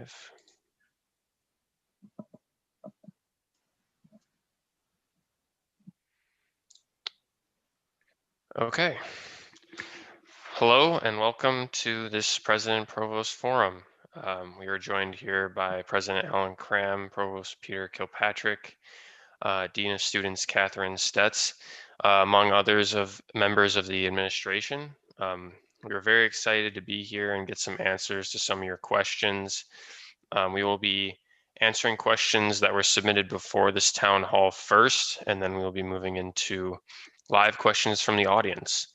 live. Okay. Hello and welcome to this President-Provost Forum. We are joined here by President Alan Cram, Provost Peter Kilpatrick, Dean of Students Catherine Stetz, among others of members of the administration. We are very excited to be here and get some answers to some of your questions. We will be answering questions that were submitted before this town hall first, and then we'll be moving into live questions from the audience.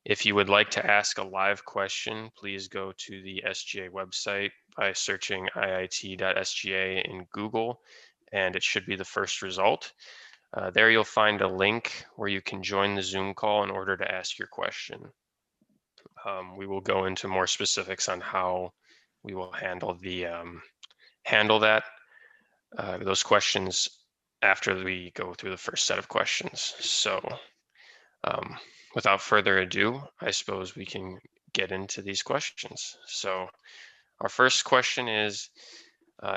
If you would like to ask a live question, please go to the SGA website by searching iit.sga in Google, and it should be the first result. There you'll find a link where you can join the Zoom call in order to ask your question. We will go into more specifics on how we will handle those questions after we go through the first set of questions. So without further ado, I suppose we can get into these questions. So our first question is,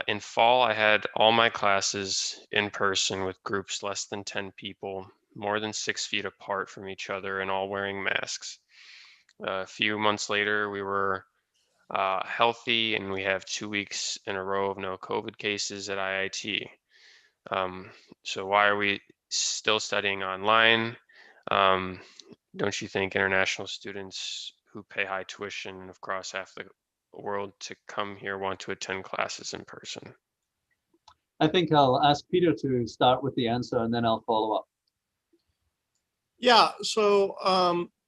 in fall, I had all my classes in person with groups less than 10 people, more than 6 feet apart from each other, and all wearing masks. A few months later, we were healthy, and we have 2 weeks in a row of no COVID cases at IIT. So why are we still studying online? Don't you think international students who pay high tuition across half the world to come here want to attend classes in person? I think I'll ask Peter to start with the answer and then I'll follow up. Yeah, so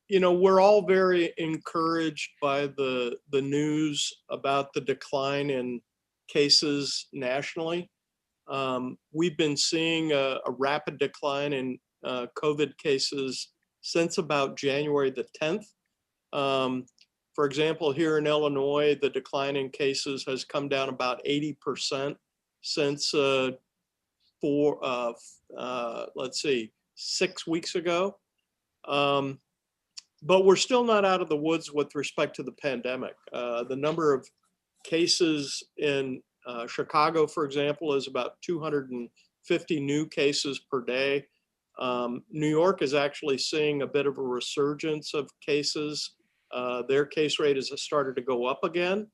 we're all very encouraged by the news about the decline in cases nationally. We've been seeing a rapid decline in COVID cases since about January the 10th. For example, here in Illinois, the decline in cases has come down about 80% since 6 weeks ago. But we're still not out of the woods with respect to the pandemic. The number of cases in Chicago, for example, is about 250 new cases per day. New York is actually seeing a bit of a resurgence of cases. Their case rate has started to go up again.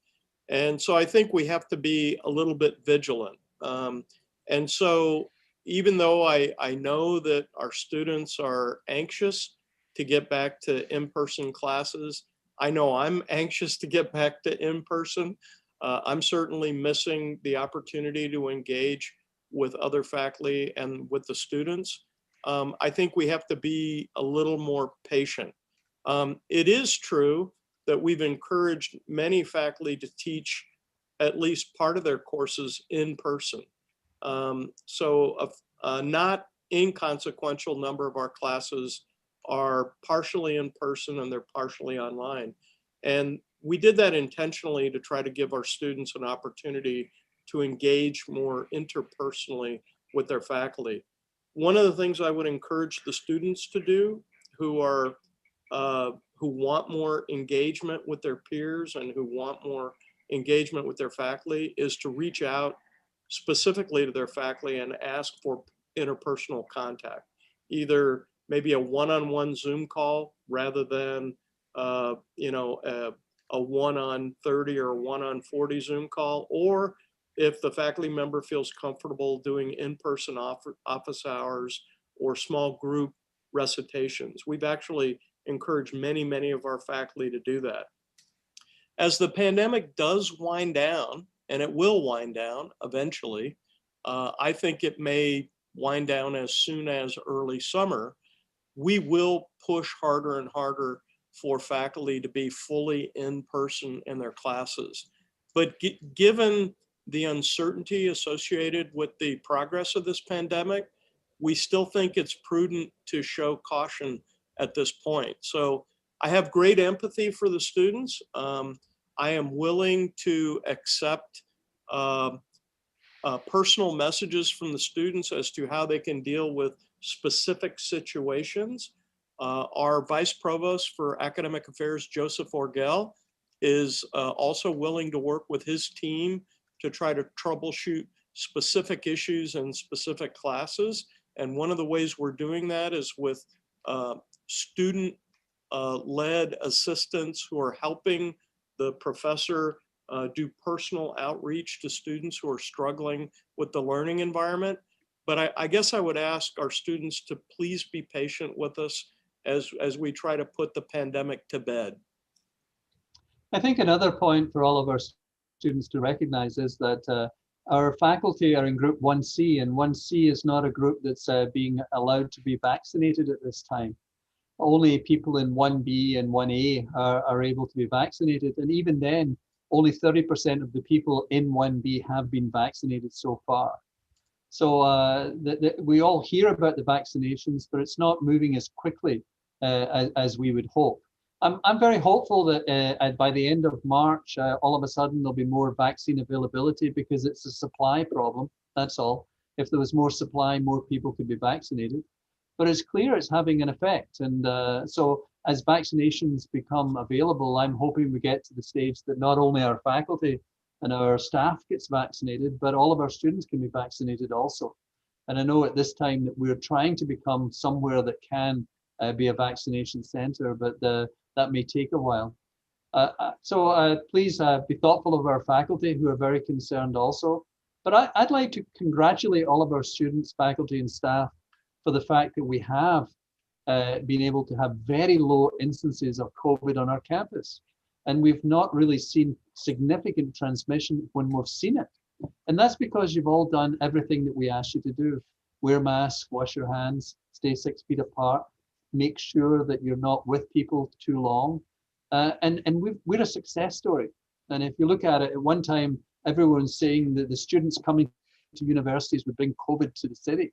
And so I think we have to be a little bit vigilant. And so even though I know that our students are anxious to get back to in-person classes, I know I'm anxious to get back to in-person. I'm certainly missing the opportunity to engage with other faculty and with the students. I think we have to be a little more patient. It is true that we've encouraged many faculty to teach at least part of their courses in person. So a not inconsequential number of our classes are partially in person and they're partially online. And we did that intentionally to try to give our students an opportunity to engage more interpersonally with their faculty. One of the things I would encourage the students to do who want more engagement with their peers and who want more engagement with their faculty is to reach out specifically to their faculty and ask for interpersonal contact, either maybe a one-on-one Zoom call rather than a 1-on-30 or a 1-on-40 Zoom call, or if the faculty member feels comfortable doing in-person office hours or small group recitations. We've actually encouraged many of our faculty to do that. As the pandemic does wind down, and it will wind down eventually, I think it may wind down as soon as early summer, we will push harder and harder for faculty to be fully in person in their classes. But given the uncertainty associated with the progress of this pandemic, we still think it's prudent to show caution at this point. So I have great empathy for the students. I am willing to accept personal messages from the students as to how they can deal with specific situations. Our Vice Provost for Academic Affairs, Joseph Orgel, is also willing to work with his team to try to troubleshoot specific issues in specific classes. And one of the ways we're doing that is with student led assistants who are helping the professor do personal outreach to students who are struggling with the learning environment. But I guess I would ask our students to please be patient with us as we try to put the pandemic to bed. I think another point for all of our students to recognize is that our faculty are in group 1C, and 1C is not a group that's being allowed to be vaccinated at this time. Only people in 1B and 1A are able to be vaccinated, and even then, only 30% of the people in 1B have been vaccinated so far. So we all hear about the vaccinations, but it's not moving as quickly as we would hope. I'm very hopeful that by the end of March, all of a sudden there'll be more vaccine availability, because it's a supply problem, that's all. If there was more supply, more people could be vaccinated. But it's clear it's having an effect. And so as vaccinations become available, I'm hoping we get to the stage that not only our faculty and our staff gets vaccinated, but all of our students can be vaccinated also. And I know at this time that we're trying to become somewhere that can be a vaccination center, but that may take a while. So please be thoughtful of our faculty, who are very concerned also. But I'd like to congratulate all of our students, faculty and staff for the fact that we have been able to have very low instances of COVID on our campus. And we've not really seen significant transmission when we've seen it. And that's because you've all done everything that we asked you to do. Wear masks, wash your hands, stay 6 feet apart, make sure that you're not with people too long. And we're a success story. And if you look at it, at one time, everyone's saying that the students coming to universities would bring COVID to the city.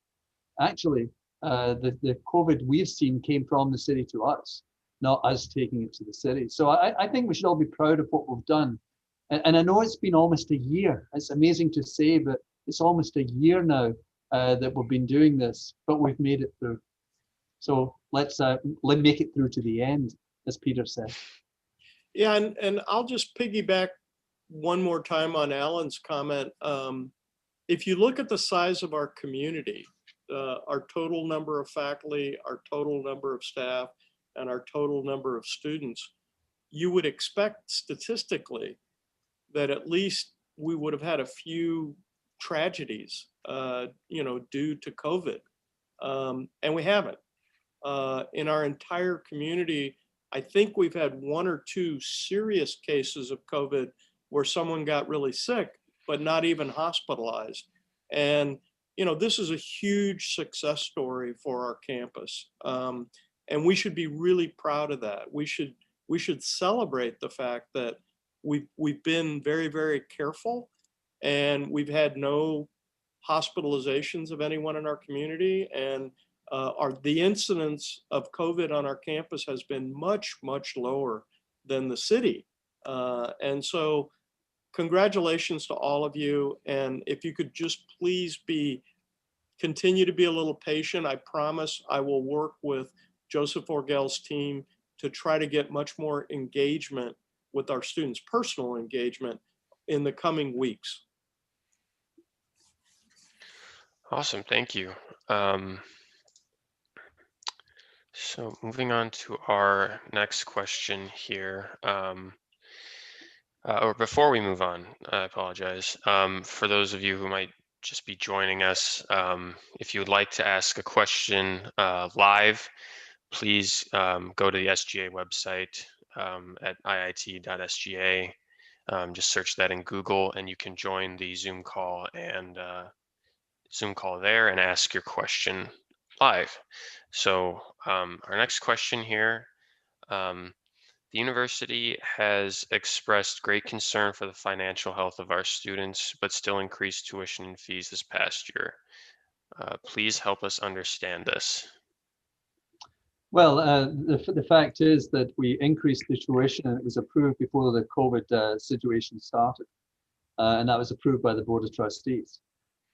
Actually, the COVID we've seen came from the city to us, not us taking it to the city. So I think we should all be proud of what we've done. And I know it's been almost a year. It's amazing to say, but it's almost a year now that we've been doing this, but we've made it through. So let's make it through to the end, as Peter said. Yeah, and I'll just piggyback one more time on Alan's comment. If you look at the size of our community, our total number of faculty, our total number of staff, and our total number of students, you would expect statistically that at least we would have had a few tragedies, due to COVID, and we haven't. In our entire community, I think we've had 1 or 2 serious cases of COVID where someone got really sick, but not even hospitalized. And this is a huge success story for our campus, and we should be really proud of that. We should celebrate the fact that we've been very, very careful, and we've had no hospitalizations of anyone in our community, and the incidence of COVID on our campus has been much, much lower than the city. And so congratulations to all of you. And if you could just please continue to be a little patient. I promise I will work with Joseph Orgel's team to try to get much more engagement with our students, personal engagement, in the coming weeks. Awesome, thank you. So moving on to our next question here, or before we move on, I apologize. For those of you who might just be joining us, if you would like to ask a question live, please go to the SGA website at iit.sga. Just search that in Google, and you can join the Zoom call there and ask your question live. So our next question here, the university has expressed great concern for the financial health of our students, but still increased tuition and fees this past year. Please help us understand this. Well, the fact is that we increased the tuition, and it was approved before the COVID situation started. And that was approved by the Board of Trustees.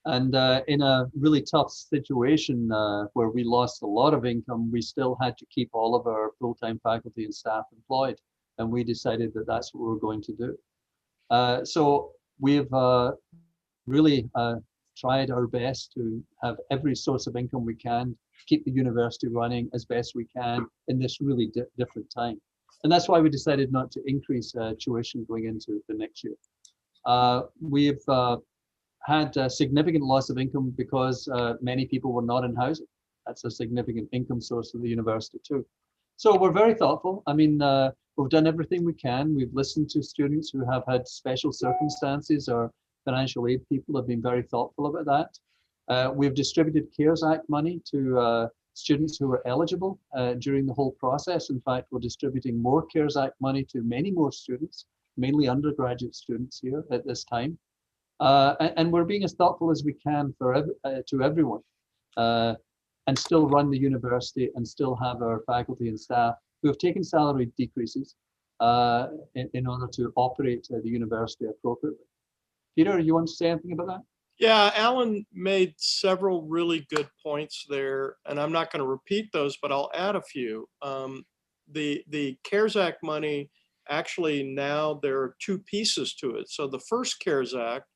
And in a really tough situation where we lost a lot of income, we still had to keep all of our full-time faculty and staff employed. and we decided that that's what we were going to do. So we've really tried our best to have every source of income we can to keep the university running as best we can in this really different time. And that's why we decided not to increase tuition going into the next year. We've had a significant loss of income because many people were not in housing. That's a significant income source for the university too. So we're very thoughtful. I mean, we've done everything we can. We've listened to students who have had special circumstances, or financial aid people have been very thoughtful about that. We've distributed CARES Act money to students who were eligible during the whole process. In fact, we're distributing more CARES Act money to many more students, mainly undergraduate students here at this time. And we're being as thoughtful as we can to everyone, and still run the university and still have our faculty and staff who have taken salary decreases in order to operate the university appropriately. Peter, you want to say anything about that? Yeah, Alan made several really good points there, and I'm not going to repeat those, but I'll add a few. The CARES Act money, actually now there are two pieces to it. So the first CARES Act,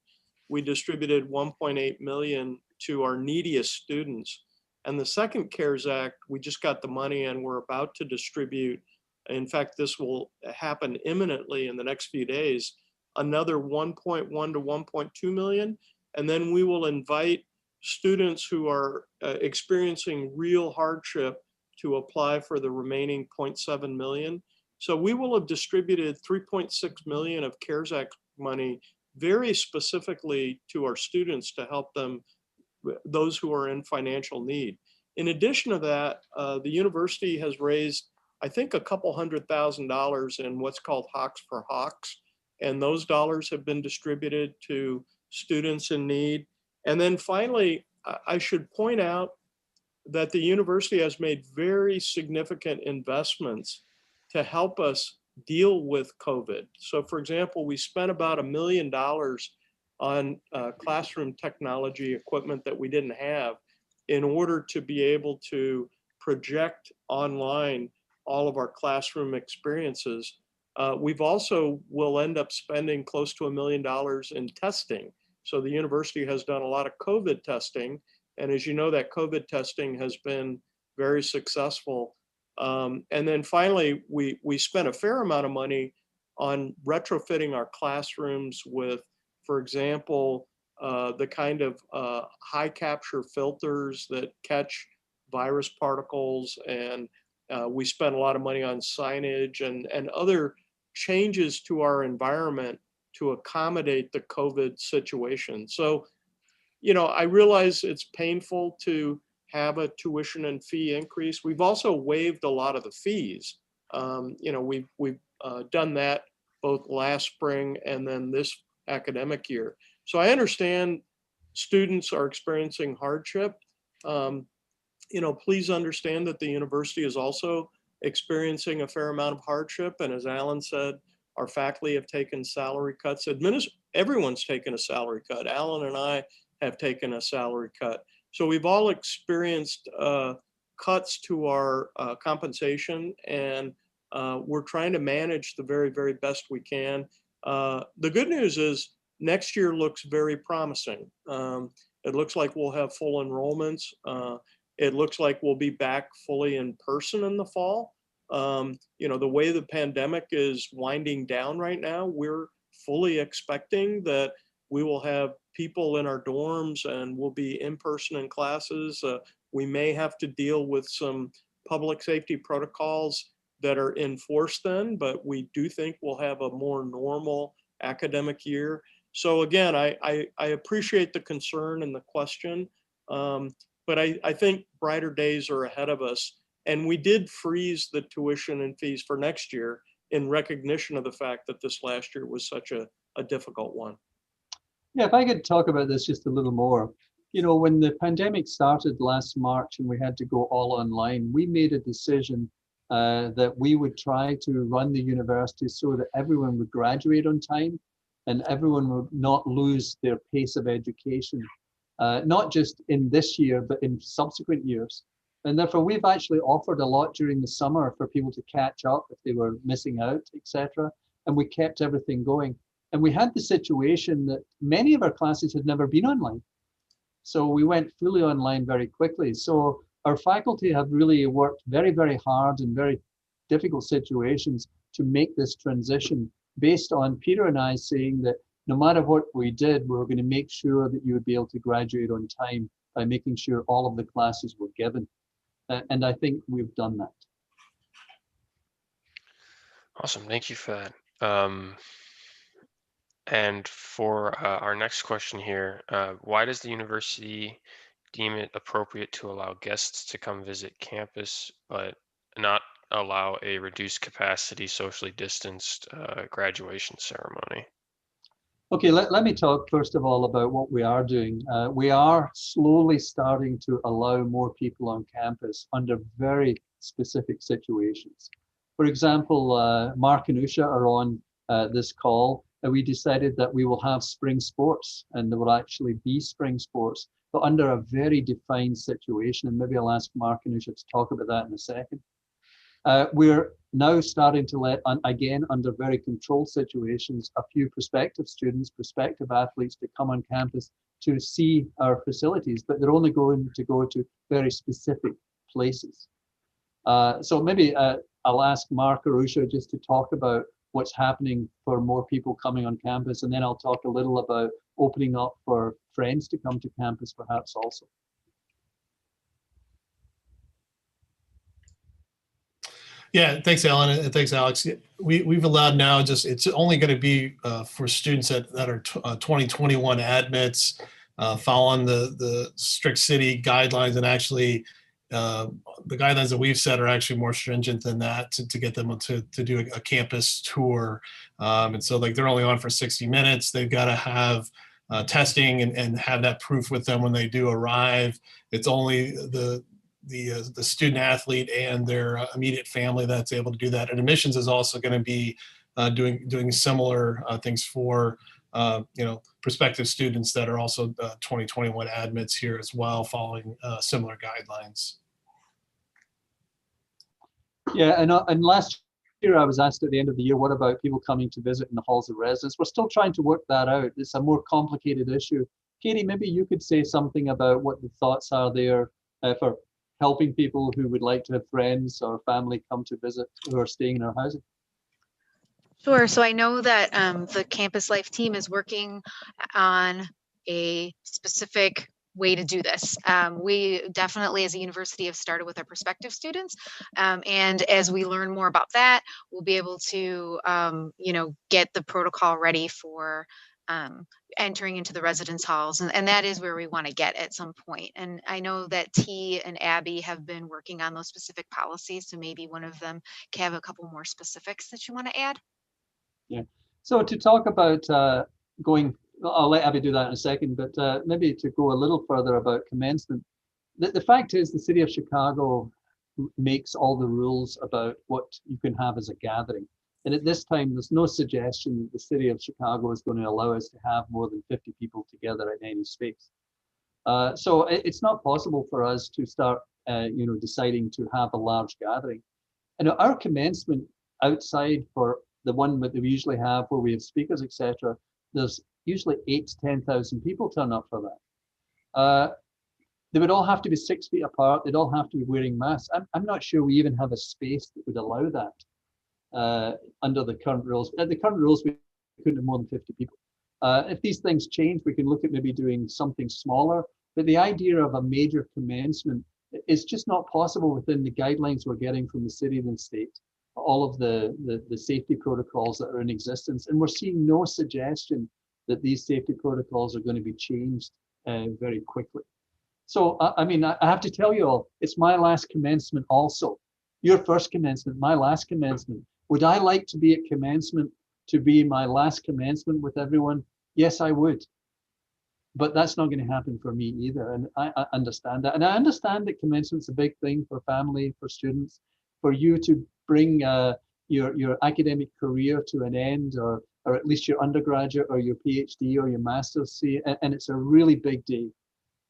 we distributed 1.8 million to our neediest students. And the second CARES Act, we just got the money and we're about to distribute. In fact, this will happen imminently in the next few days, another 1.1 to 1.2 million. And then we will invite students who are experiencing real hardship to apply for the remaining 0.7 million. So we will have distributed 3.6 million of CARES Act money very specifically to our students to help them, those who are in financial need. In addition to that, the university has raised, I think, a couple $100,000 in what's called Hawks for Hawks. And those dollars have been distributed to students in need. And then finally, I should point out that the university has made very significant investments to help us deal with COVID. So for example, we spent about $1 million on classroom technology equipment that we didn't have in order to be able to project online all of our classroom experiences. We've also will end up spending close to $1 million in testing. So the university has done a lot of COVID testing. And as you know, that COVID testing has been very successful. And then finally, we spent a fair amount of money on retrofitting our classrooms with, for example, the kind of high capture filters that catch virus particles. And we spent a lot of money on signage and other changes to our environment to accommodate the COVID situation. So, you know, I realize it's painful to have a tuition and fee increase. We've also waived a lot of the fees. You know, we've done that both last spring and then this academic year. So I understand students are experiencing hardship. You know, please understand that the university is also experiencing a fair amount of hardship. And as Alan said, our faculty have taken salary cuts. Everyone's taken a salary cut. Alan and I have taken a salary cut. So we've all experienced cuts to our compensation, and we're trying to manage the very, very best we can. The good news is next year looks very promising. It looks like we'll have full enrollments. It looks like we'll be back fully in person in the fall. You know, the way the pandemic is winding down right now, we're fully expecting that we will have people in our dorms and we'll be in person in classes. We may have to deal with some public safety protocols that are in force then, but we do think we'll have a more normal academic year. So again, I appreciate the concern and the question, but I think brighter days are ahead of us. And we did freeze the tuition and fees for next year in recognition of the fact that this last year was such a difficult one. Yeah, if I could talk about this just a little more. You know, when the pandemic started last March and we had to go all online, we made a decision that we would try to run the university so that everyone would graduate on time and everyone would not lose their pace of education, not just in this year, but in subsequent years. And therefore, we've actually offered a lot during the summer for people to catch up if they were missing out, etc. And we kept everything going. And we had the situation that many of our classes had never been online. So we went fully online very quickly. So our faculty have really worked very, very hard in very difficult situations to make this transition based on Peter and I saying that no matter what we did, we were going to make sure that you would be able to graduate on time by making sure all of the classes were given. And I think we've done that. Awesome. Thank you for that. And for our next question here, why does the university deem it appropriate to allow guests to come visit campus, but not allow a reduced capacity, socially distanced graduation ceremony? Okay, let me talk first of all about what we are doing. We are slowly starting to allow more people on campus under very specific situations. For example, Mark and Usha are on this call, and we decided that we will have spring sports, and there will actually be spring sports, but under a very defined situation. And maybe I'll ask Mark and Usha to talk about that in a second. We're now starting to let, again, under very controlled situations, a few prospective students, prospective athletes to come on campus to see our facilities, but they're only going to go to very specific places. So maybe I'll ask Mark or Usha just to talk about what's happening for more people coming on campus, and then I'll talk a little about opening up for friends to come to campus perhaps also. Yeah, thanks, Alan, and thanks, Alex. We've allowed now it's only going to be for students that are 2021 admits, following the strict city guidelines, and actually the guidelines that we've set are actually more stringent than that to get them to do a campus tour. And so like they're only on for 60 minutes. They've got to have testing and have that proof with them when they do arrive. It's only the student athlete and their immediate family that's able to do that. And admissions is also going to be doing similar things for prospective students that are also 2021 admits here as well, following similar guidelines. Yeah, and last year I was asked at the end of the year, what about people coming to visit in the halls of residence? We're still trying to work that out. It's a more complicated issue. Katie, maybe you could say something about what the thoughts are there for helping people who would like to have friends or family come to visit who are staying in our housing. Sure. So I know that the Campus Life team is working on a specific way to do this. We definitely as a university have started with our prospective students. And as we learn more about that, we'll be able to, get the protocol ready for entering into the residence halls. And that is where we want to get at some point. And I know that T and Abby have been working on those specific policies. So maybe one of them can have a couple more specifics that you want to add. Yeah. So to talk about I'll let Abby do that in a second, but maybe to go a little further about commencement. The fact is the city of Chicago makes all the rules about what you can have as a gathering. And at this time, there's no suggestion that the city of Chicago is going to allow us to have more than 50 people together in any space. So it's not possible for us to start, deciding to have a large gathering. And our commencement outside for the one that we usually have where we have speakers, etc., there's usually 8,000 to 10,000 people turn up for that. They would all have to be 6 feet apart. They'd all have to be wearing masks. I'm not sure we even have a space that would allow that under the current rules. At the current rules, we couldn't have more than 50 people. If these things change, we can look at maybe doing something smaller. But the idea of a major commencement is just not possible within the guidelines we're getting from the city and the state. All of the safety protocols that are in existence. And we're seeing no suggestion that these safety protocols are going to be changed very quickly. So, I have to tell you all, it's my last commencement also. Your first commencement, my last commencement. Would I like to be at commencement to be my last commencement with everyone? Yes, I would. But that's not going to happen for me either. And I understand that. And I understand that commencement's a big thing for family, for students, for you to bring your academic career to an end, or at least your undergraduate or your PhD or your master's, and it's a really big day.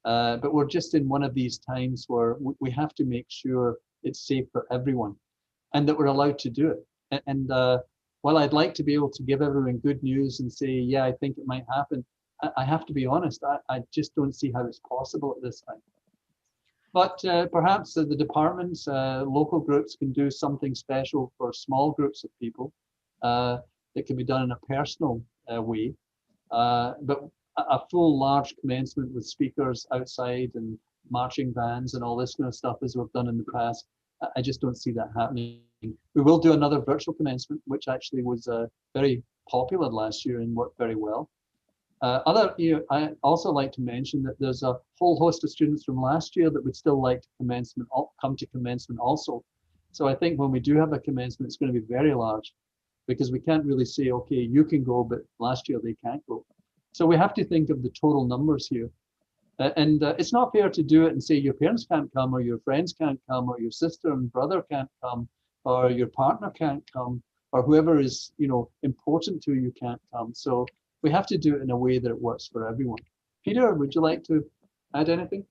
But we're just in one of these times where we have to make sure it's safe for everyone and that we're allowed to do it. And while I'd like to be able to give everyone good news and say, yeah, I think it might happen, I have to be honest, I just don't see how it's possible at this time. But perhaps the departments, local groups can do something special for small groups of people that can be done in a personal way. But a full large commencement with speakers outside and marching bands and all this kind of stuff as we've done in the past, I just don't see that happening. We will do another virtual commencement, which actually was very popular last year and worked very well. I also like to mention that there's a whole host of students from last year that would still like to come to commencement also. So I think when we do have a commencement, it's going to be very large because we can't really say, okay, you can go, but last year they can't go. So we have to think of the total numbers here. It's not fair to do it and say your parents can't come, or your friends can't come, or your sister and brother can't come, or your partner can't come, or whoever is, you know, important to you can't come. So we have to do it in a way that it works for everyone. Peter, would you like to add anything?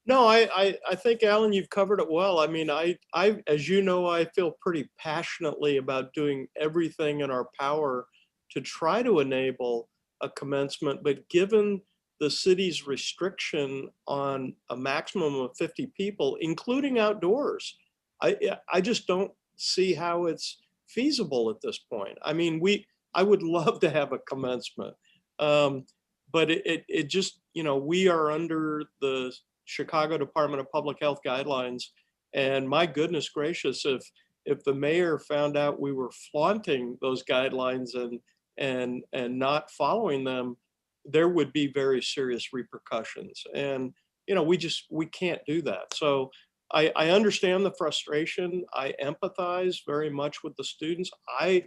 No, I think, Alan, you've covered it well. I mean, I as you know, I feel pretty passionately about doing everything in our power to try to enable a commencement, but given the city's restriction on a maximum of 50 people, including outdoors, I just don't see how it's feasible at this point. I mean, I would love to have a commencement, but it just, you know, we are under the Chicago Department of Public Health guidelines, and my goodness gracious, if the mayor found out we were flaunting those guidelines and not following them, there would be very serious repercussions. And, you know, we can't do that. So I understand the frustration. I empathize very much with the students. I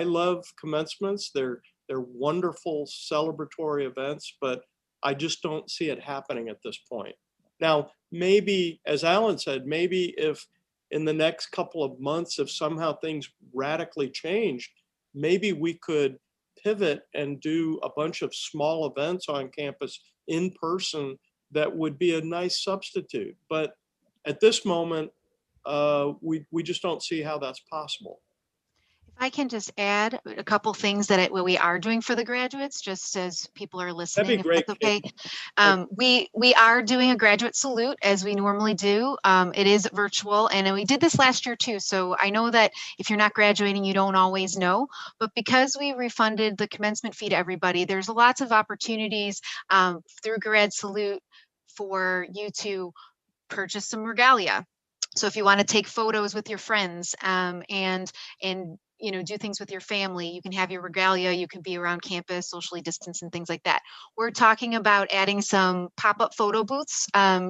love commencements. They're wonderful celebratory events, but I just don't see it happening at this point. Now, maybe, as Alan said, maybe if in the next couple of months, if somehow things radically changed, maybe we could pivot and do a bunch of small events on campus in person that would be a nice substitute. But at this moment, we just don't see how that's possible. If I can just add a couple things that we are doing for the graduates, just as people are listening, That'd be great, if that's okay. We are doing a graduate salute as we normally do. It is virtual, and we did this last year too. So I know that if you're not graduating, you don't always know, but because we refunded the commencement fee to everybody, there's lots of opportunities through grad salute for you to purchase some regalia. So if you want to take photos with your friends and you know, do things with your family, you can have your regalia, you can be around campus, socially distanced and things like that. We're talking about adding some pop-up photo booths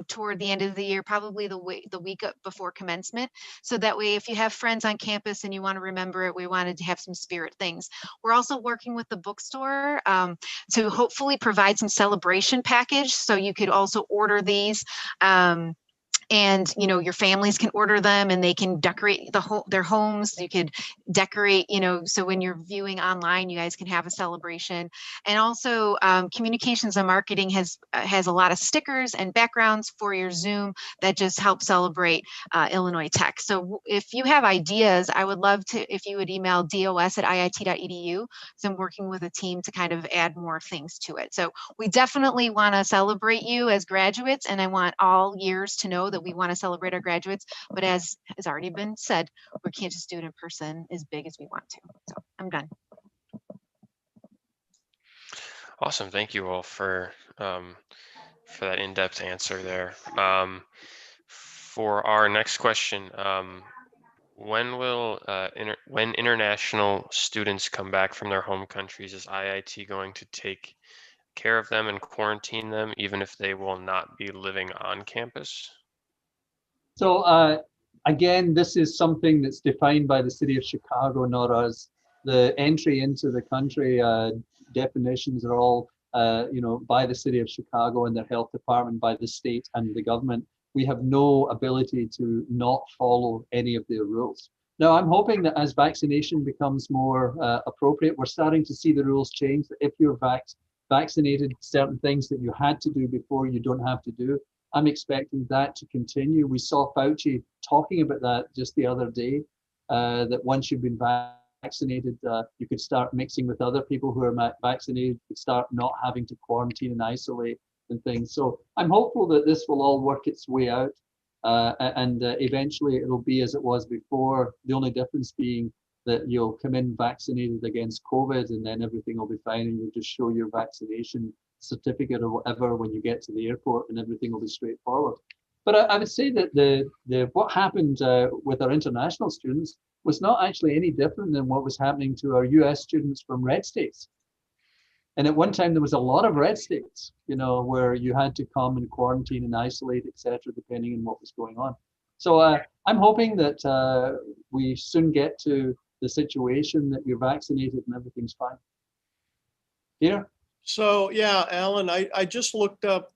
toward the end of the year, probably the week before commencement. So that way, if you have friends on campus and you want to remember it, we wanted to have some spirit things. We're also working with the bookstore to hopefully provide some celebration package. So you could also order these. And you know, your families can order them and they can decorate their homes. You could decorate, you know, so when you're viewing online, you guys can have a celebration. And also communications and marketing has a lot of stickers and backgrounds for your Zoom that just help celebrate Illinois Tech. So if you have ideas, I would love to, if you would email dos@iit.edu. So I'm working with a team to kind of add more things to it. So we definitely want to celebrate you as graduates, and I want all years to know that we want to celebrate our graduates, but as has already been said, we can't just do it in person as big as we want to. So I'm done. Awesome. Thank you all for that in-depth answer there. For our next question, when will when international students come back from their home countries, is IIT going to take care of them and quarantine them, even if they will not be living on campus? So again, this is something that's defined by the city of Chicago, not us. The entry into the country definitions are all, you know, by the city of Chicago and their health department, by the state and the government. We have no ability to not follow any of their rules. Now, I'm hoping that as vaccination becomes more appropriate, we're starting to see the rules change. That if you're vaccinated, certain things that you had to do before you don't have to do. I'm expecting that to continue. We saw Fauci talking about that just the other day, that once you've been vaccinated, you could start mixing with other people who are vaccinated, you could start not having to quarantine and isolate and things. So I'm hopeful that this will all work its way out, and eventually it'll be as it was before, the only difference being that you'll come in vaccinated against COVID and then everything will be fine and you'll just show your vaccination certificate or whatever when you get to the airport and everything will be straightforward. But I would say that what happened with our international students was not actually any different than what was happening to our US students from red states. And at one time there was a lot of red states, you know, where you had to come and quarantine and isolate, etc., depending on what was going on. So I'm hoping that we soon get to the situation that you're vaccinated and everything's fine. Peter? So yeah, Alan, I just looked up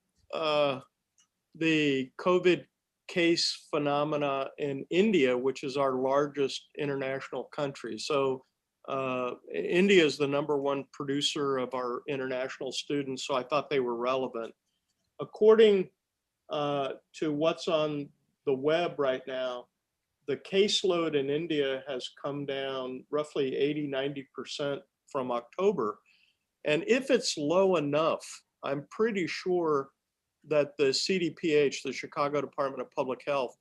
the COVID case phenomena in India, which is our largest international country. So India is the #1 producer of our international students, so I thought they were relevant. According to what's on the web right now, the caseload in India has come down roughly 80–90% from October. And if it's low enough, I'm pretty sure that the CDPH, the Chicago Department of Public Health,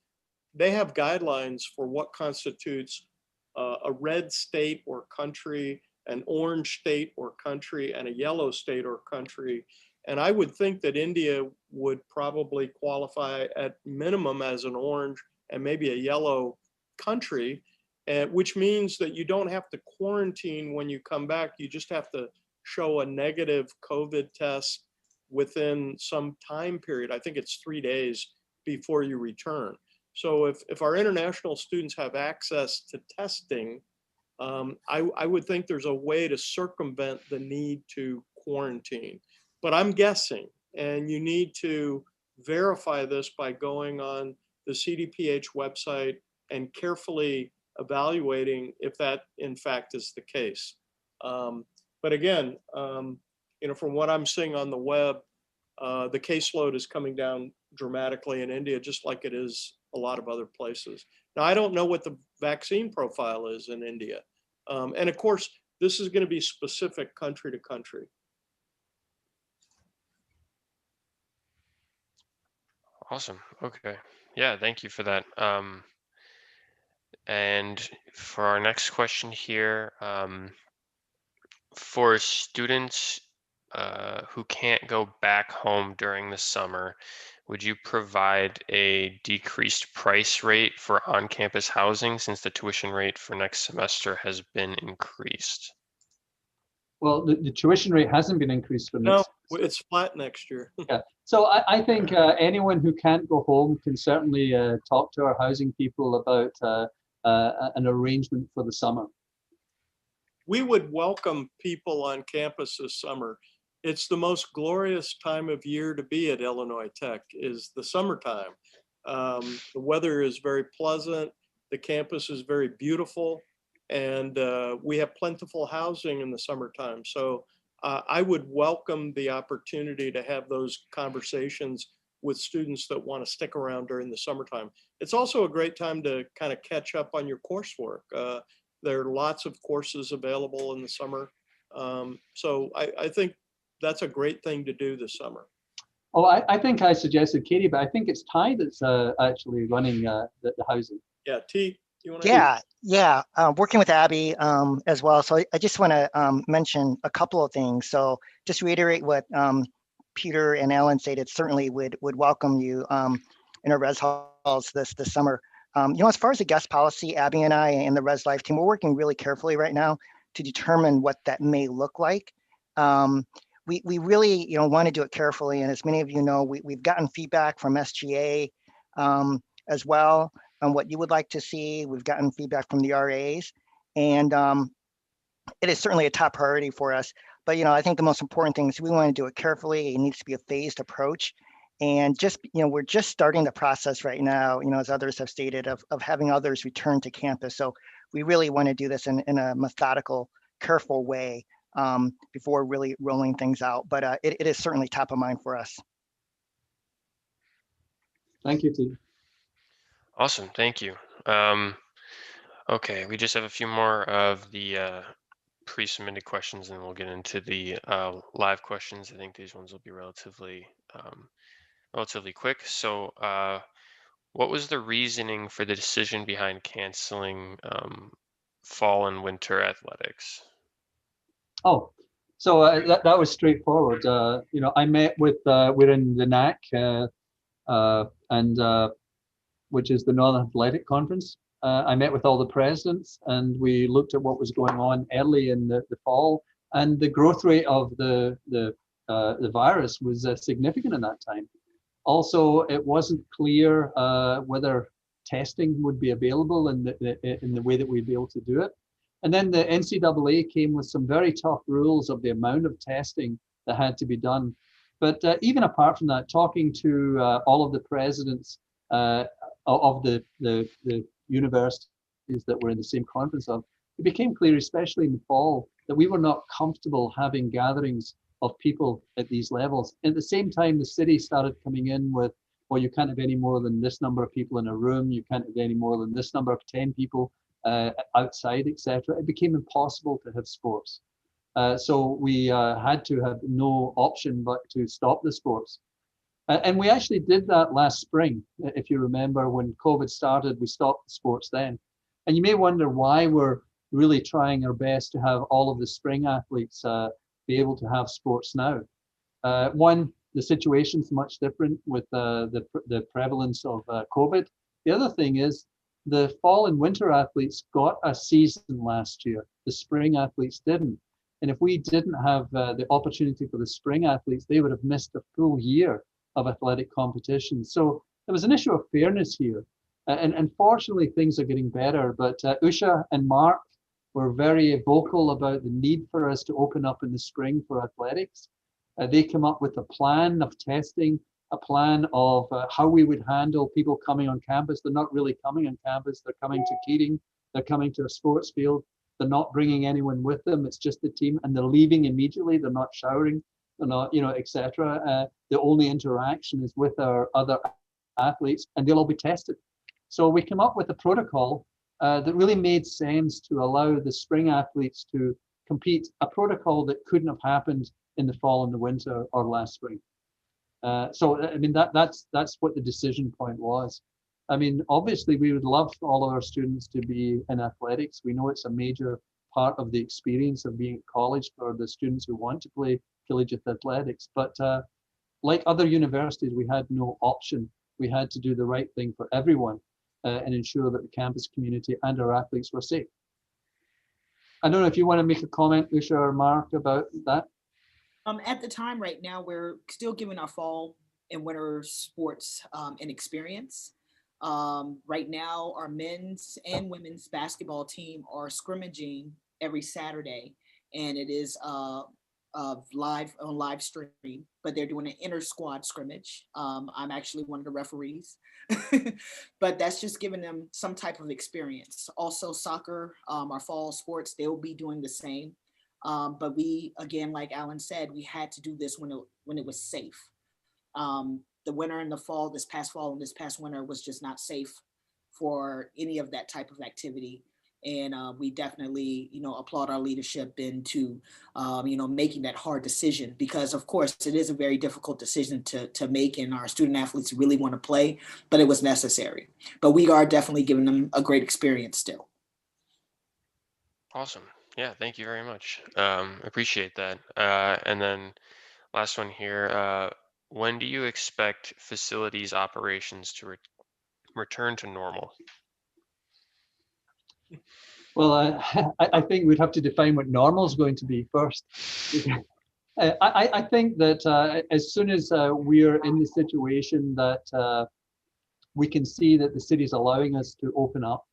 they have guidelines for what constitutes a red state or country, an orange state or country, and a yellow state or country. And I would think that India would probably qualify at minimum as an orange and maybe a yellow country, which means that you don't have to quarantine when you come back. You just have to show a negative COVID test within some time period. I think it's 3 days before you return. So if our international students have access to testing, I would think there's a way to circumvent the need to quarantine. But I'm guessing, and you need to verify this by going on the CDPH website and carefully evaluating if that in fact is the case. But again, you know, from what I'm seeing on the web, the caseload is coming down dramatically in India, just like it is a lot of other places. Now, I don't know what the vaccine profile is in India. And of course, this is going to be specific country to country. Awesome. Okay. Yeah, thank you for that. And for our next question here, for students who can't go back home during the summer, would you provide a decreased price rate for on-campus housing since the tuition rate for next semester has been increased? Well, the tuition rate hasn't been increased for No, next. it's flat next year. Yeah. So I think anyone who can't go home can certainly talk to our housing people about an arrangement for the summer. We would welcome people on campus this summer. It's the most glorious time of year to be at Illinois Tech, is the summertime. The weather is very pleasant. The campus is very beautiful. And we have plentiful housing in the summertime. So I would welcome the opportunity to have those conversations with students that want to stick around during the summertime. It's also a great time to kind of catch up on your coursework. There are lots of courses available in the summer. So I think that's a great thing to do this summer. Oh, I think I suggested Katie, but I think it's Ty that's actually running the housing. Yeah, T, you want to? Yeah. Working with Abby as well. So I just want to mention a couple of things. So just reiterate what Peter and Alan stated. Certainly would welcome you in our res halls this summer. You know, as far as the guest policy, Abby and I and the Res Life team, we're working really carefully right now to determine what that may look like. We really, you know, want to do it carefully. And as many of you know, we've gotten feedback from SGA as well on what you would like to see. We've gotten feedback from the RAs, and it is certainly a top priority for us. But, you know, I think the most important thing is we want to do it carefully. It needs to be a phased approach. And just, you know, we're just starting the process right now, you know, as others have stated, of having others return to campus. So we really want to do this in a methodical, careful way before really rolling things out. But it is certainly top of mind for us. Thank you, T. Awesome, thank you. Okay, we just have a few more of the pre-submitted questions, and we'll get into the live questions. I think these ones will be relatively quick. So, what was the reasoning for the decision behind canceling fall and winter athletics? Oh, so that was straightforward. I met with, we're in the NAC, and which is the Northern Athletic Conference. I met with all the presidents, and we looked at what was going on early in the fall, and the growth rate of the virus was significant in that time. Also, it wasn't clear whether testing would be available in the way that we'd be able to do it. And then the NCAA came with some very tough rules of the amount of testing that had to be done. But even apart from that, talking to all of the presidents of the universities that were in the same conference of, it became clear, especially in the fall, that we were not comfortable having gatherings of people at these levels. At the same time, the city started coming in with, well, you can't have any more than this number of people in a room, you can't have any more than this number of 10 people outside, etc. It became impossible to have sports. So we had to have no option but to stop the sports. And we actually did that last spring. If you remember, when COVID started, we stopped the sports then. And you may wonder why we're really trying our best to have all of the spring athletes be able to have sports now. One, the situation's much different with the prevalence of COVID. The other thing is the fall and winter athletes got a season last year. The spring athletes didn't. And if we didn't have the opportunity for the spring athletes, they would have missed a full year of athletic competition. So there was an issue of fairness here. And fortunately, things are getting better. But Usha and Mark were very vocal about the need for us to open up in the spring for athletics. They came up with a plan of testing, a plan of how we would handle people coming on campus. They're not really coming on campus. They're coming to Keating. They're coming to a sports field. They're not bringing anyone with them. It's just the team, and they're leaving immediately. They're not showering. They're not, etc. The only interaction is with our other athletes, and they'll all be tested. So we came up with a protocol that really made sense to allow the spring athletes to compete, a protocol that couldn't have happened in the fall and the winter or last spring. So I mean, that's what the decision point was. I mean, obviously, we would love for all of our students to be in athletics. We know it's a major part of the experience of being at college for the students who want to play collegiate athletics. But like other universities, we had no option. We had to do the right thing for everyone and ensure that the campus community and our athletes were safe. I don't know if you want to make a comment, Usha or Mark, about that. At the time right now, we're still giving our fall and winter sports an experience. Right now, our men's and women's basketball team are scrimmaging every Saturday, and it is live stream, but they're doing an inter squad scrimmage. I'm actually one of the referees, but that's just giving them some type of experience. Also soccer, our fall sports, they'll be doing the same. But we, again, like Alan said, we had to do this when it was safe. The winter and the fall, this past fall and this past winter was just not safe for any of that type of activity. And we definitely, applaud our leadership into, making that hard decision, because of course it is a very difficult decision to make, and our student athletes really want to play, but it was necessary. But we are definitely giving them a great experience still. Awesome. Yeah, thank you very much. Appreciate that. And then last one here. When do you expect facilities operations to return to normal? Well, I think we'd have to define what normal is going to be first. I think that as soon as we're in the situation that we can see that the city is allowing us to open up,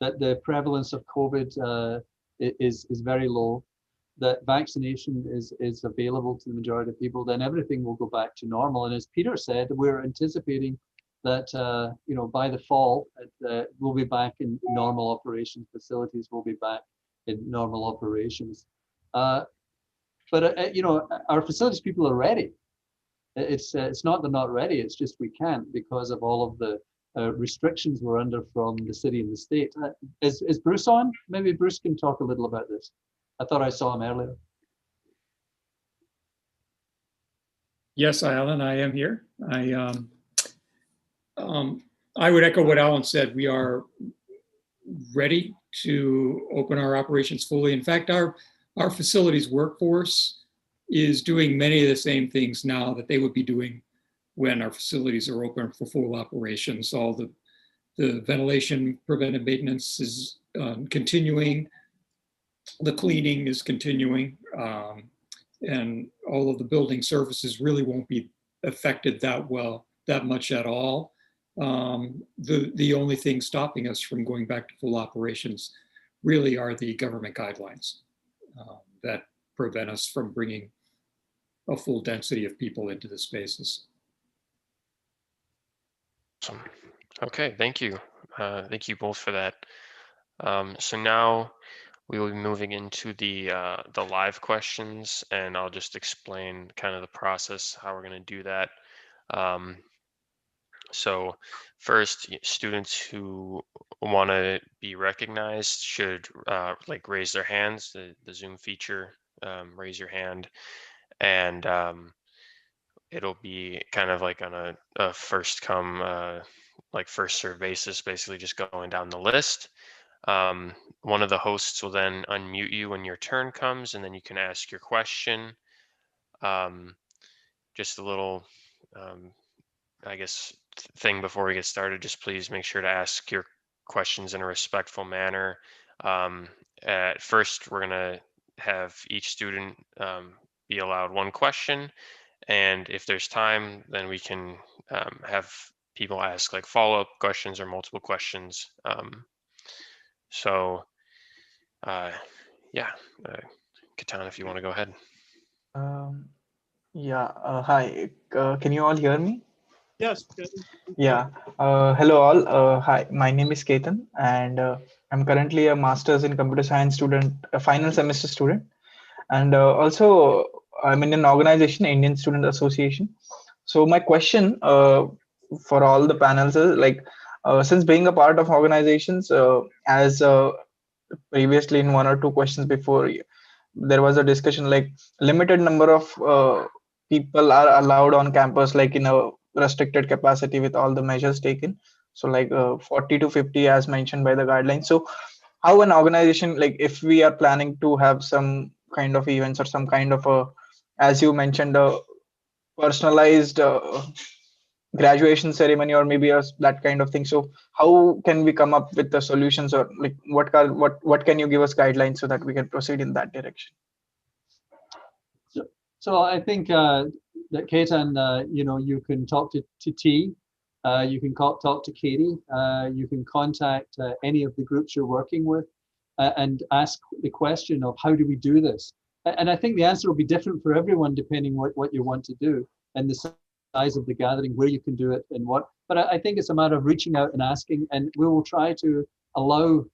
that the prevalence of COVID is very low, that vaccination is available to the majority of people, then everything will go back to normal. And as Peter said, we're anticipating that by the fall we'll be back in normal operations. Facilities will be back in normal operations. But you know, our facilities people are ready. It's not they're not ready. It's just we can't because of all of the restrictions we're under from the city and the state. Is Bruce on? Maybe Bruce can talk a little about this. I thought I saw him earlier. Yes, Alan, I am here. I would echo what Alan said. We are ready to open our operations fully. In fact, our facilities workforce is doing many of the same things now that they would be doing when our facilities are open for full operations. All the ventilation preventive maintenance is continuing. The cleaning is continuing. And all of the building services really won't be affected that much at all. The only thing stopping us from going back to full operations really are the government guidelines that prevent us from bringing a full density of people into the spaces. Awesome. Okay, thank you. Thank you both for that. So now we will be moving into the live questions, and I'll just explain kind of the process, how we're going to do that. So first, students who want to be recognized should like raise their hands, the Zoom feature, raise your hand, and it'll be kind of like on a first come, like first serve basis, basically just going down the list. One of the hosts will then unmute you when your turn comes, and then you can ask your question. Just a little, I guess, thing before we get started, just please make sure to ask your questions in a respectful manner. At first, we're going to have each student be allowed one question. And if there's time, then we can have people ask like follow-up questions or multiple questions. So yeah, Katan, if you want to go ahead. Hi. Can you all hear me? Yes. Yeah. Hello all. Hi, my name is Ketan, and I'm currently a master's in computer science student, a final semester student, and also I'm in an organization, Indian Student Association. So my question for all the panels is like, since being a part of organizations, as previously in one or two questions before, there was a discussion like limited number of people are allowed on campus, like in a restricted capacity with all the measures taken. So like 40 to 50 as mentioned by the guidelines. So how an organization, like if we are planning to have some kind of events or some kind of a, as you mentioned, a personalized graduation ceremony or maybe that kind of thing. So how can we come up with the solutions, or like what can you give us guidelines so that we can proceed in that direction? So I think that Ketan, you know, you can talk to T, you can talk to Katie, you can contact any of the groups you're working with and ask the question of how do we do this? And I think the answer will be different for everyone depending what you want to do and the size of the gathering, where you can do it and what. But I think it's a matter of reaching out and asking, and we will try to allow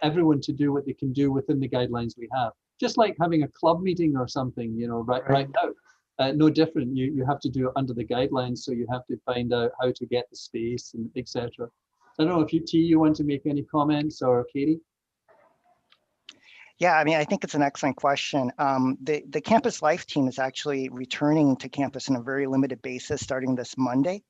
everyone to do what they can do within the guidelines we have. Just like having a club meeting or something, you know, right now. No different. You have to do it under the guidelines, so you have to find out how to get the space and etc. I don't know if you want to make any comments, or Katie. Yeah, I mean, I think it's an excellent question. The Campus Life team is actually returning to campus on a very limited basis starting this Monday.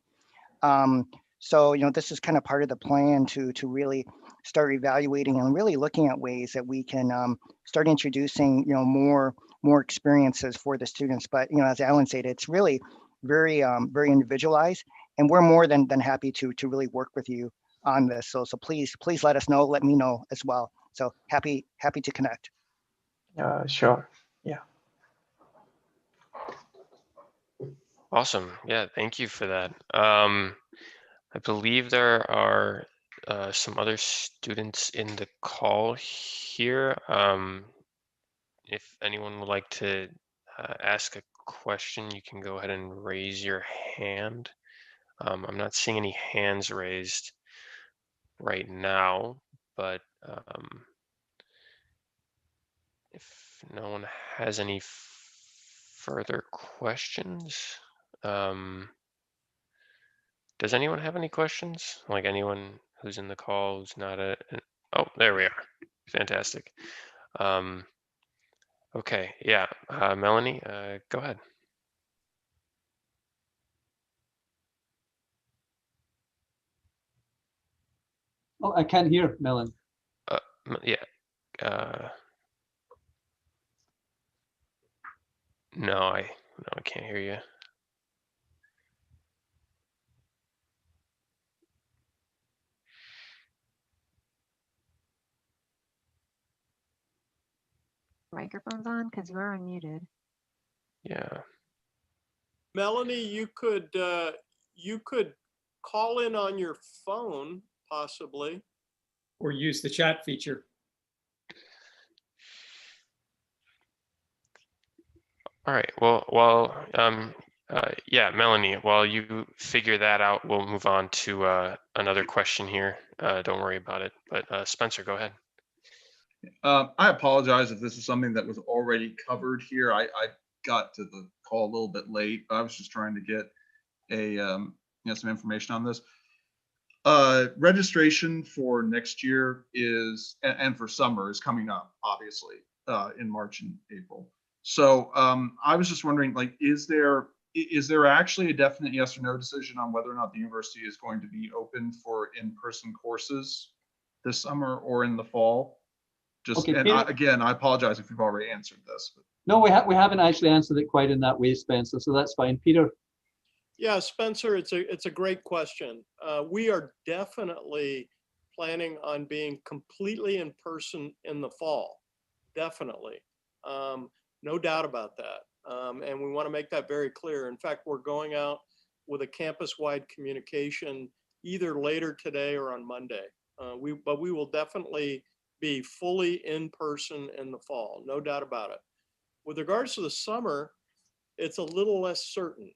So, you know, this is kind of part of the plan to really start evaluating and really looking at ways that we can start introducing, you know, more experiences for the students. But, you know, as Alan said, it's really very individualized, and we're more than happy to really work with you on this. So please let us know, let me know as well. So happy to connect. Sure. Yeah. Awesome. Yeah, thank you for that. I believe there are some other students in the call here. If anyone would like to ask a question, you can go ahead and raise your hand. I'm not seeing any hands raised right now, but if no one has any further questions? Does anyone have any questions? Like anyone who's in the call who's not oh, there we are. Fantastic. Okay, yeah, Melanie, go ahead. Oh, I can't hear, Melanie. Yeah. No, I can't hear you. Microphone's on because you are unmuted. Yeah. Melanie, you could call in on your phone possibly, or use the chat feature. All right. Well, yeah, Melanie, while you figure that out, we'll move on to another question here. Don't worry about it. But Spencer, go ahead. I apologize if this is something that was already covered here. I got to the call a little bit late. I was just trying to get some information on this. Registration for next year is, and for summer is coming up, obviously, in March and April. So I was just wondering, like, is there actually a definite yes or no decision on whether or not the university is going to be open for in-person courses this summer or in the fall? Just, Okay, and again, I apologize if you've already answered this. But. No, we haven't actually answered it quite in that way, Spencer, so that's fine. Peter? Yeah, Spencer, it's a great question. We are definitely planning on being completely in person in the fall, definitely. No doubt about that. And we want to make that very clear. In fact, we're going out with a campus-wide communication either later today or on Monday. But we will definitely be fully in person in the fall, no doubt about it. With regards to the summer, it's a little less certain,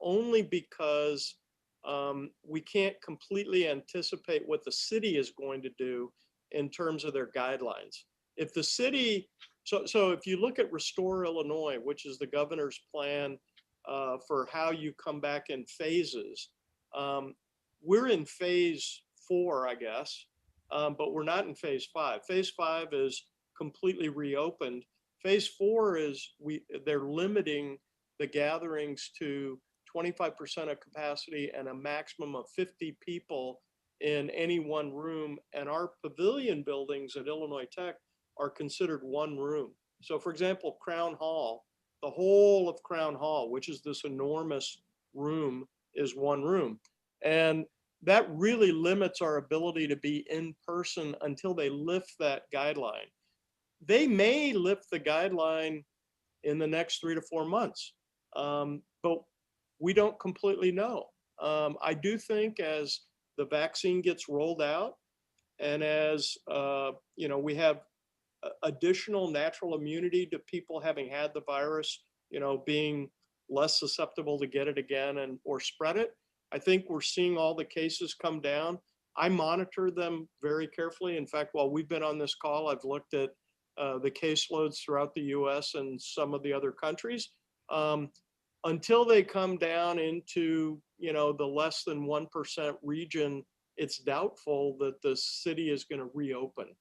only because we can't completely anticipate what the city is going to do in terms of their guidelines. If the city, so if you look at Restore Illinois, which is the governor's plan for how you come back in phases, we're in phase 4, I guess. But we're not in phase 5. Phase 5 is completely reopened. Phase 4 is they're limiting the gatherings to 25% of capacity and a maximum of 50 people in any one room. And our pavilion buildings at Illinois Tech are considered one room. So for example, Crown Hall, the whole of Crown Hall, which is this enormous room, is one room. And that really limits our ability to be in person until they lift that guideline. They may lift the guideline in the next 3 to 4 months, but we don't completely know. I do think as the vaccine gets rolled out and as we have additional natural immunity to people having had the virus, being less susceptible to get it again or spread it, I think we're seeing all the cases come down. I monitor them very carefully. In fact, while we've been on this call, I've looked at the caseloads throughout the US and some of the other countries. Until they come down into, the less than 1% region, it's doubtful that the city is going to reopen.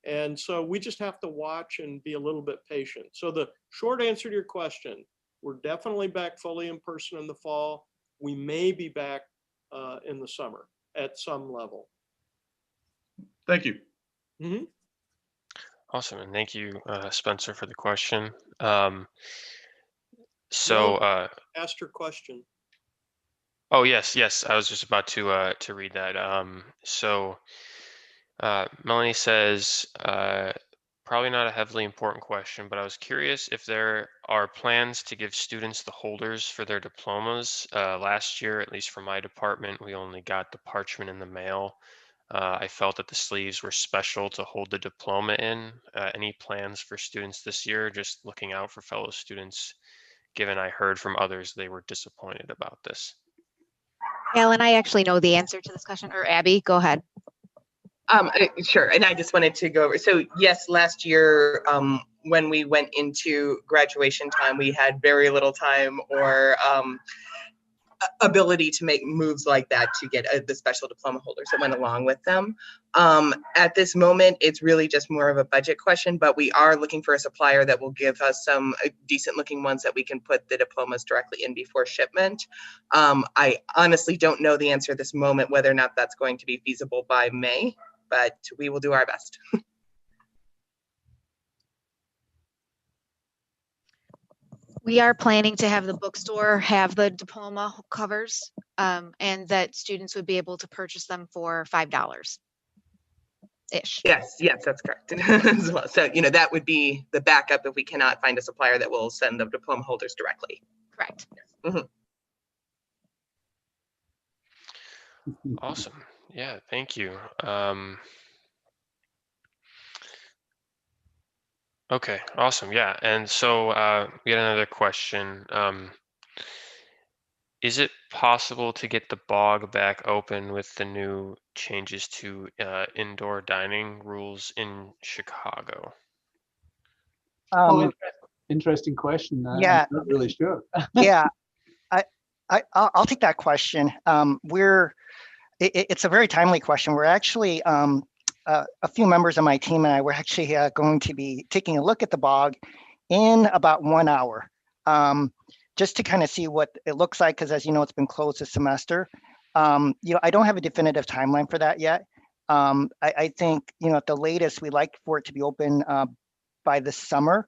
And so we just have to watch and be a little bit patient. So the short answer to your question, we're definitely back fully in person in the fall. We may be back in the summer at some level. Thank you. Mm-hmm. Awesome, and thank you, Spencer, for the question. Ask your question. Oh yes, I was just about to read that. Melanie says, probably not a heavily important question, but I was curious if there are plans to give students the holders for their diplomas. Last year, at least for my department, we only got the parchment in the mail. I felt that the sleeves were special to hold the diploma in. Any plans for students this year? Just looking out for fellow students, given I heard from others they were disappointed about this. Alan, I actually know the answer to this question, or Abby, go ahead. Sure, and I just wanted to go over. So yes, last year when we went into graduation time, we had very little time or ability to make moves like that to get the special diploma holders that went along with them. At this moment, it's really just more of a budget question, but we are looking for a supplier that will give us some decent looking ones that we can put the diplomas directly in before shipment. I honestly don't know the answer at this moment, whether or not that's going to be feasible by May, but we will do our best. We are planning to have the bookstore have the diploma covers, and that students would be able to purchase them for $5 ish. Yes, that's correct. As well. So, that would be the backup if we cannot find a supplier that will send the diploma holders directly. Correct. Mhm. Awesome. Yeah, thank you. Okay, awesome. Yeah, and so we had another question. Is it possible to get the bog back open with the new changes to indoor dining rules in Chicago? Oh, interesting question. Yeah. I'm not really sure. Yeah, I'll take that question. It's a very timely question. We're actually, a few members of my team and I were actually going to be taking a look at the bog in about 1 hour, just to kind of see what it looks like, because as you know, it's been closed this semester. I don't have a definitive timeline for that yet. I think, at the latest, we'd like for it to be open by this summer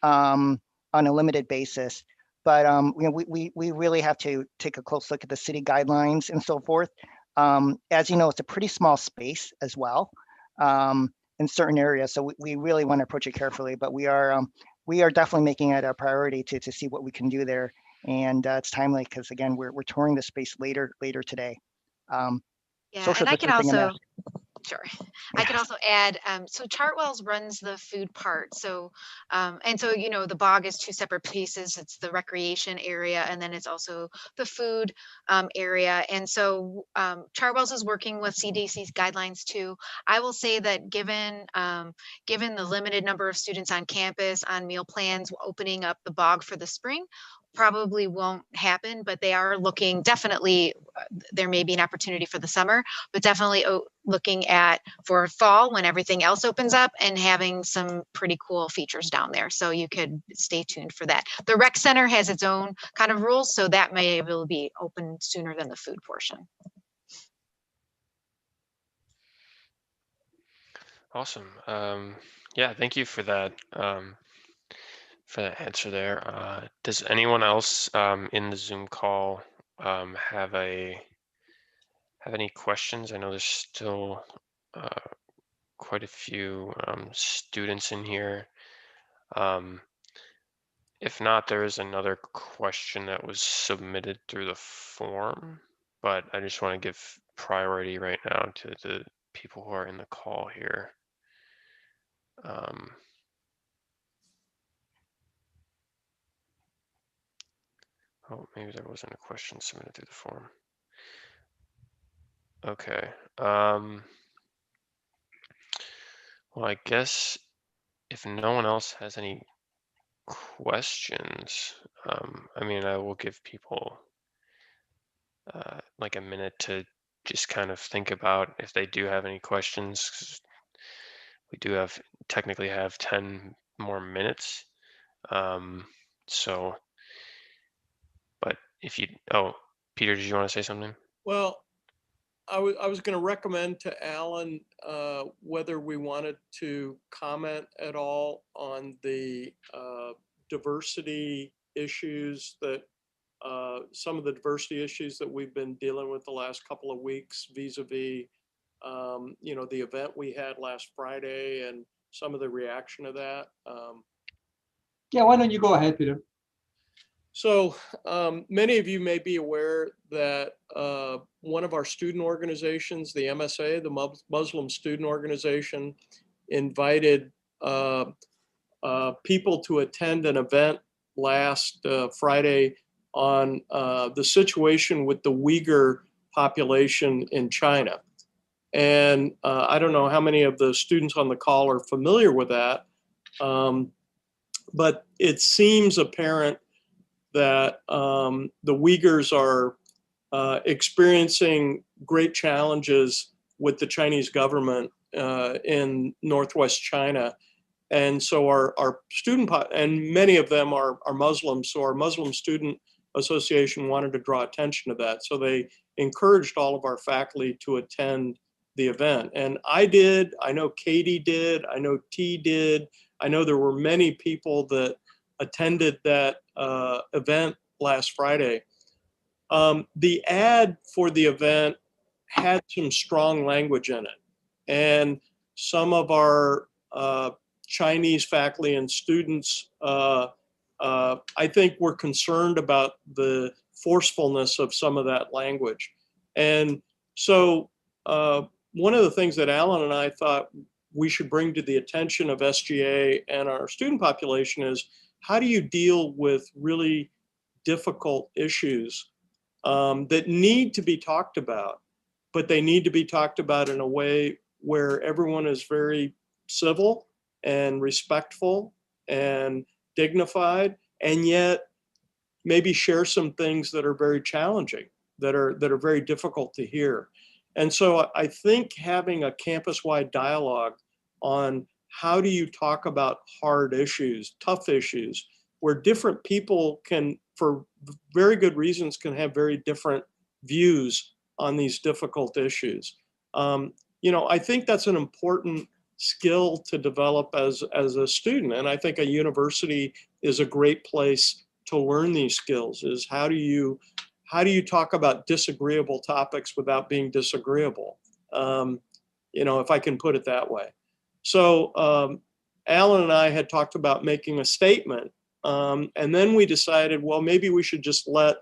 on a limited basis. But we really have to take a close look at the city guidelines and so forth. As you know, it's a pretty small space as well in certain areas, so we really want to approach it carefully. But we are definitely making it a priority to see what we can do there, and it's timely because again we're touring the space later today. Yeah, and I can also. Sure. I could also add, so Chartwell's runs the food part. So, and so, the bog is two separate pieces. It's the recreation area, and then it's also the food area. And so Chartwell's is working with CDC's guidelines too. I will say that given the limited number of students on campus on meal plans, opening up the bog for the spring probably won't happen, but they are looking, definitely there may be an opportunity for the summer, but definitely looking at for fall when everything else opens up and having some pretty cool features down there. So you could stay tuned for that. The rec center has its own kind of rules, so that may will be open sooner than the food portion. Awesome. Yeah, thank you for that. For that answer there. Does anyone else in the Zoom call have any questions? I know there's still quite a few students in here. If not, there is another question that was submitted through the form, but I just want to give priority right now to the people who are in the call here. Oh, maybe there wasn't a question submitted through the form. Okay. Well, I guess if no one else has any questions, I mean, I will give people like a minute to just kind of think about if they do have any questions. 'Cause we do technically have 10 more minutes. So, but if you, Peter, did you want to say something? Well, I was going to recommend to Alan whether we wanted to comment at all on the diversity issues that some of the diversity issues that we've been dealing with the last couple of weeks vis-a-vis, the event we had last Friday and some of the reaction to that. Yeah, why don't you go ahead, Peter? So many of you may be aware that one of our student organizations, the MSA, the Muslim Student Organization, invited people to attend an event last Friday on the situation with the Uyghur population in China. And I don't know how many of the students on the call are familiar with that. but it seems apparent that the Uyghurs are experiencing great challenges with the Chinese government in Northwest China. And so our student, and many of them are Muslims, so our Muslim Student Association wanted to draw attention to that. So they encouraged all of our faculty to attend the event. And I did, I know Katie did, I know T did, I know there were many people that attended that event last Friday. The ad for the event had some strong language in it. And some of our Chinese faculty and students, I think, were concerned about the forcefulness of some of that language. And so one of the things that Alan and I thought we should bring to the attention of SGA and our student population is, how do you deal with really difficult issues that need to be talked about, but they need to be talked about in a way where everyone is very civil and respectful and dignified, and yet maybe share some things that are very challenging, that are very difficult to hear. And so I think having a campus-wide dialogue on how do you talk about hard issues, tough issues, where different people can, for very good reasons, can have very different views on these difficult issues. You know, I think that's an important skill to develop as a student. And I think a university is a great place to learn these skills, is how do you talk about disagreeable topics without being disagreeable? You know, if I can put it that way. So Alan and I had talked about making a statement, and then we decided, well, maybe we should just let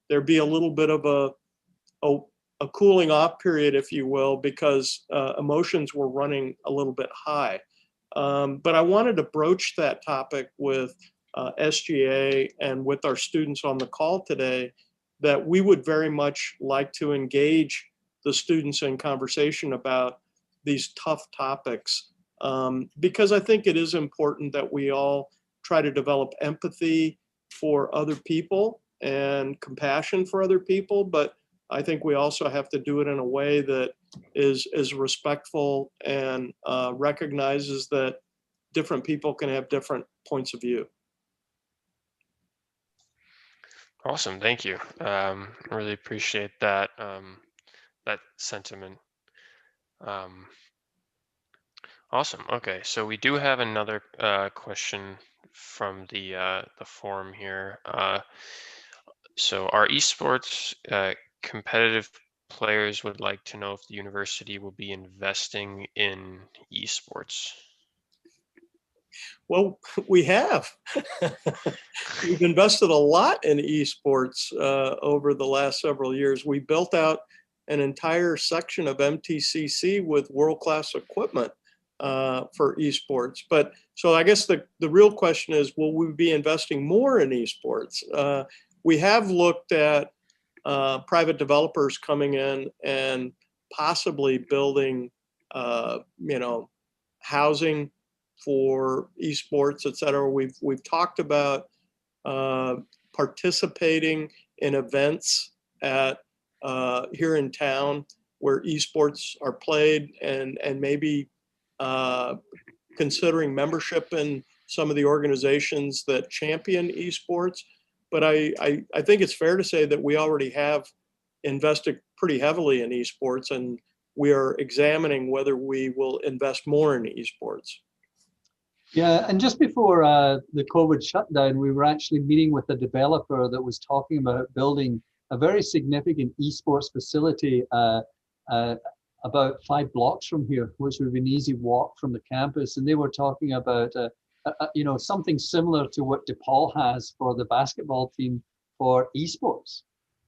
there be a little bit of a cooling off period, if you will, because emotions were running a little bit high. But I wanted to broach that topic with SGA and with our students on the call today, that we would very much like to engage the students in conversation about these tough topics, because I think it is important that we all try to develop empathy for other people and compassion for other people, but I think we also have to do it in a way that is respectful and recognizes that different people can have different points of view. Awesome, thank you. Really appreciate that that sentiment. Awesome. Okay, so we do have another question from the forum here. So our esports competitive players would like to know if the university will be investing in esports. Well, we have. We've invested a lot in esports over the last several years. We built out an entire section of MTCC with world-class equipment for esports. But so I guess the real question is, will we be investing more in esports? We have looked at private developers coming in and possibly building, you know, housing for esports, et cetera. We've talked about participating in events at here in town where esports are played, and maybe considering membership in some of the organizations that champion esports. But I think it's fair to say that we already have invested pretty heavily in esports, and we are examining whether we will invest more in esports. Yeah, and just before the COVID shutdown, we were actually meeting with a developer that was talking about building a very significant esports facility about 5 blocks from here, which would be an easy walk from the campus. And they were talking about you know, something similar to what DePaul has for the basketball team for esports,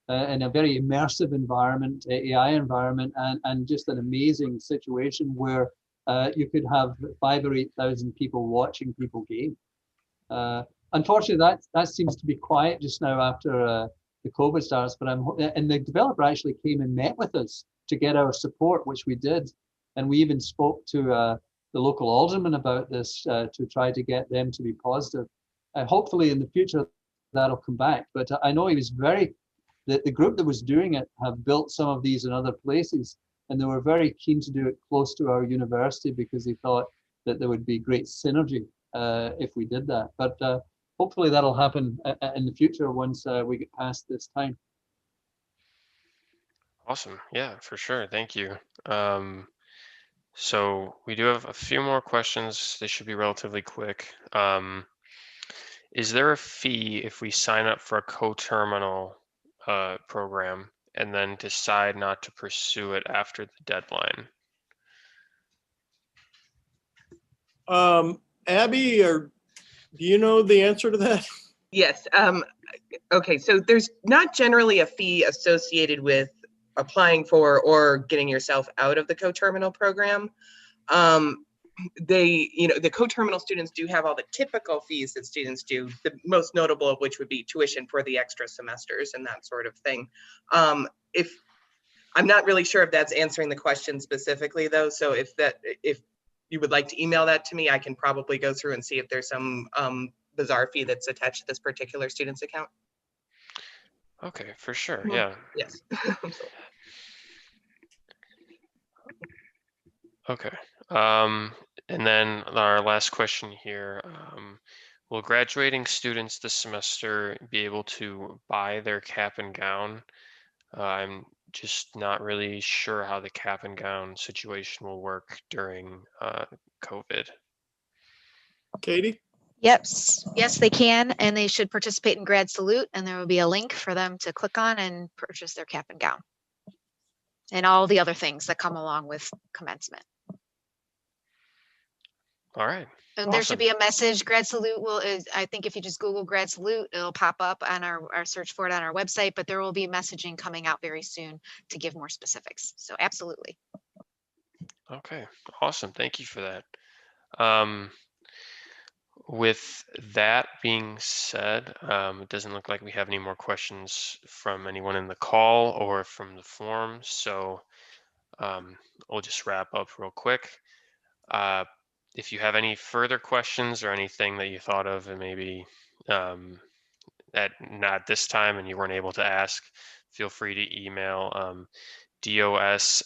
in a very immersive environment, AI environment, and just an amazing situation where you could have 5,000 or 8,000 people watching people game. Unfortunately, that seems to be quiet just now after the COVID starts. But and the developer actually came and met with us to get our support, which we did, and we even spoke to the local alderman about this to try to get them to be positive. hopefully in the future that'll come back. But I know he was the group that was doing it have built some of these in other places, and they were very keen to do it close to our university because they thought that there would be great synergy if we did that. But hopefully that'll happen in the future once we get past this time. Awesome. Yeah, for sure. Thank you. So we do have a few more questions. They should be relatively quick. Is there a fee if we sign up for a co-terminal program and then decide not to pursue it after the deadline? Abby, or do you know the answer to that? Yes. Okay, so there's not generally a fee associated with applying for or getting yourself out of the co-terminal program. The co-terminal students do have all the typical fees that students do, the most notable of which would be tuition for the extra semesters and that sort of thing. If I'm not really sure if that's answering the question specifically though, so if you would like to email that to me, I can probably go through and see if there's some bizarre fee that's attached to this particular student's account. Okay, for sure. Yeah. Yes. Okay. And then our last question here, will graduating students this semester be able to buy their cap and gown? I'm just not really sure how the cap and gown situation will work during COVID. Katie? Yep. Yes, they can, and they should participate in Grad Salute, and there will be a link for them to click on and purchase their cap and gown and all the other things that come along with commencement. All right. And there should be a message. Grad Salute I think if you just Google Grad Salute, it'll pop up on our search for it on our website, but there will be messaging coming out very soon to give more specifics. So absolutely. Okay, awesome. Thank you for that. With that being said, it doesn't look like we have any more questions from anyone in the call or from the forum. So we'll just wrap up real quick. If you have any further questions or anything that you thought of and maybe at not this time and you weren't able to ask, feel free to email dos@iit.edu.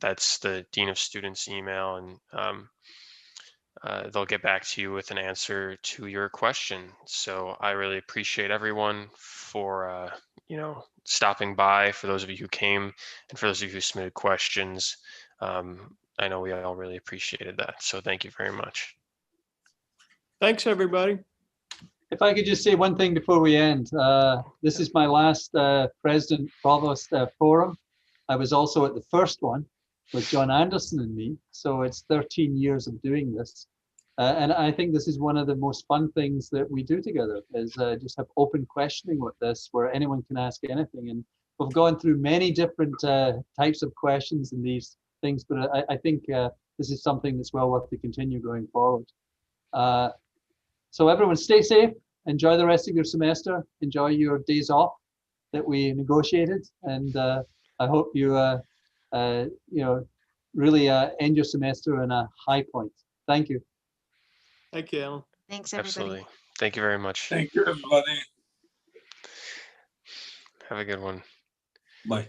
That's the Dean of Students email, and they'll get back to you with an answer to your question. So I really appreciate everyone for stopping by, for those of you who came, and for those of you who submitted questions. I know we all really appreciated that. So thank you very much. Thanks, everybody. If I could just say one thing before we end. This is my last President-Provost forum. I was also at the first one with John Anderson and me. So it's 13 years of doing this. And I think this is one of the most fun things that we do together is just have open questioning with this where anyone can ask anything. And we've gone through many different types of questions in these things, but I think this is something that's well worth to continue going forward. So everyone stay safe, enjoy the rest of your semester, enjoy your days off that we negotiated. And I hope you, really end your semester in a high point. Thank you. Thank you, Alan. Thanks, everybody. Absolutely. Thank you very much. Thank you, everybody. Have a good one. Bye.